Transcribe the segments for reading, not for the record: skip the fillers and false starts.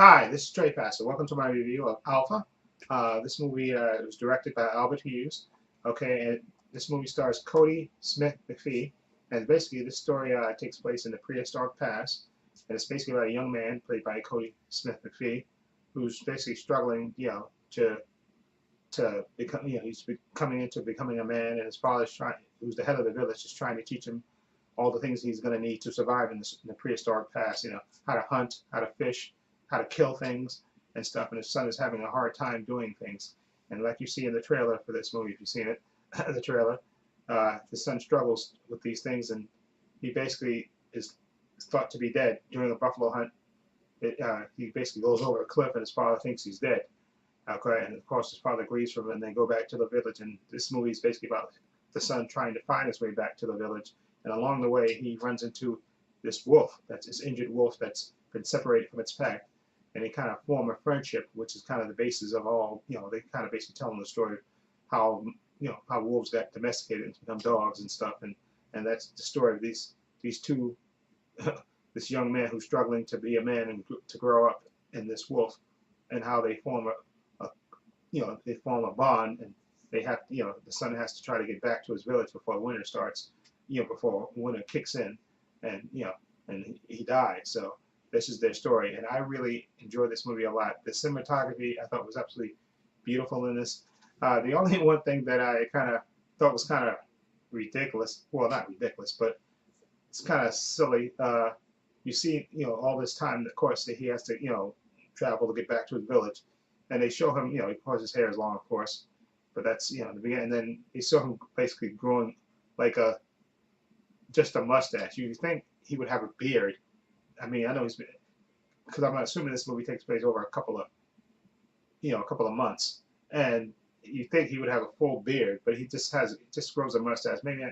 Hi, this is Trey Pastor. Welcome to my review of Alpha. This movie was directed by Albert Hughes. Okay, and this movie stars Cody Smit-McPhee. And basically, this story takes place in the prehistoric past. And it's basically about a young man played by Cody Smit-McPhee, who's basically struggling, to become, he's coming into becoming a man, and his father's trying, who's the head of the village, is trying to teach him all the things he's going to need to survive in the prehistoric past. How to hunt, how to fish, how to kill things and stuff. And his son is having a hard time doing things. And like you see in the trailer for this movie, if you've seen it, the trailer, the son struggles with these things, and he basically is thought to be dead during a buffalo hunt. He basically goes over a cliff, and his father thinks he's dead. Okay, and of course his father grieves for him, and they go back to the village. And this movie is basically about the son trying to find his way back to the village. And along the way, he runs into this wolf, that's this injured wolf that's been separated from its pack. And they kind of form a friendship, which is kind of the basis of all. They kind of basically telling the story of how how wolves got domesticated and become dogs and stuff. And that's the story of these two, this young man who's struggling to be a man and to grow up, and this wolf, and how they form they form a bond. And they have, the son has to try to get back to his village before winter starts, before winter kicks in, and and he died. So this is their story, and I really enjoyed this movie a lot. The cinematography I thought was absolutely beautiful in this. The only one thing that I kind of thought was kind of ridiculous, well, not ridiculous, but it's kind of silly. You see, all this time, of course, that he has to, travel to get back to his village, and they show him, of course, his hair is long, of course, but that's, the beginning, and then they show him basically growing like just a mustache. You think he would have a beard. I mean, I know he's been, because I'm assuming this movie takes place over a couple of months, and you think he would have a full beard, but he just grows a mustache. Maybe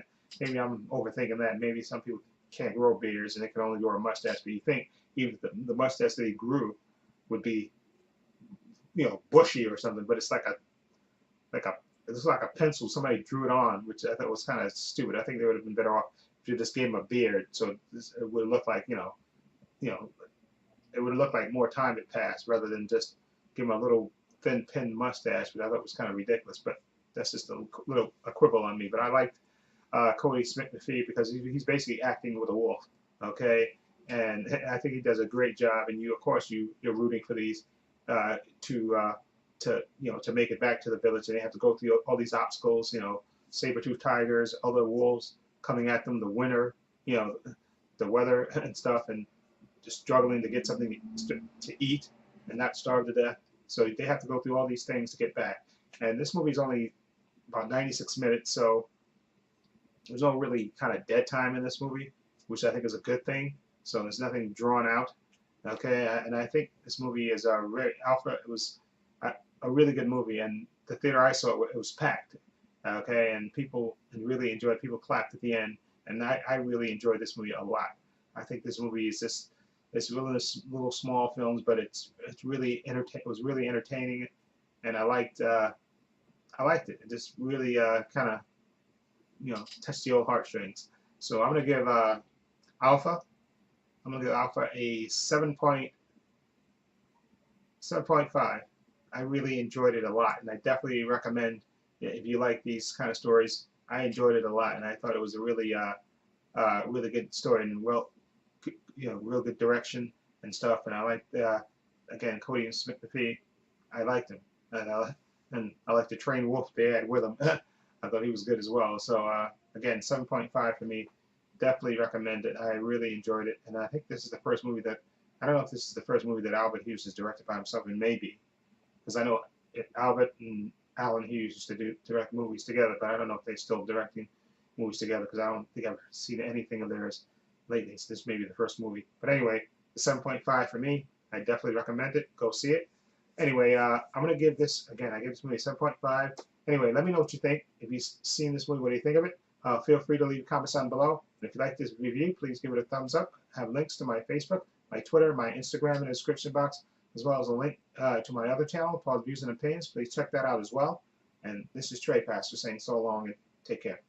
I'm overthinking that. Maybe some people can't grow beards and they can only grow a mustache, but you think even the mustache that he grew would be, bushy or something, but it's it's like a pencil. Somebody drew it on, which I thought was kind of stupid. I think they would have been better off if you just gave him a beard, so it would look like, it would look like more time had passed rather than just give him a little thin pinned mustache, which I thought was kind of ridiculous. But that's just a little a quibble on me. But I liked Cody Smit-McPhee because he's basically acting with a wolf, okay? And I think he does a great job. And of course, you're rooting for these to make it back to the village, and they have to go through all these obstacles, saber-toothed tigers, other wolves coming at them, the winter, the weather and stuff, and just struggling to get something to eat and not starve to death. So they have to go through all these things to get back. And this movie is only about 96 minutes, so there's no really kind of dead time in this movie, which I think is a good thing. So there's nothing drawn out. Okay, and I think this movie is Alpha. It was a really good movie, and the theater I saw it was packed. Okay, and people really enjoyed. People clapped at the end, and I really enjoyed this movie a lot. I think this movie is just, it's really little small films, but it's really it was really entertaining, and I liked it. It just really kind of touched the old heartstrings. So I'm gonna give Alpha. I'm gonna give Alpha a 7.5. I really enjoyed it a lot, and I definitely recommend, if you like these kind of stories. I enjoyed it a lot, and I thought it was a really really good story, and real good direction and stuff. And I liked again, Cody Smit-McPhee. I liked him, and I liked the trained wolf they had with him. I thought he was good as well. So again, 7.5 for me. Definitely recommend it. I really enjoyed it, and I think this is the first movie that, I don't know if this is the first movie that Albert Hughes has directed by himself, and maybe, because I know Albert and Alan Hughes used to direct movies together, but I don't know if they're still directing movies together, because I don't think I've seen anything of theirs lately. So this may be the first movie. But anyway, the 7.5 for me. I definitely recommend it. Go see it. Anyway, I'm going to give this, again, I give this movie a 7.5. Anyway, let me know what you think. If you've seen this movie, what do you think of it? Feel free to leave comments down below. And if you like this review, please give it a thumbs up. I have links to my Facebook, my Twitter, my Instagram in the description box, as well as a link to my other channel called Views and Opinions. Please check that out as well. And this is Trey Pastor saying so long and take care.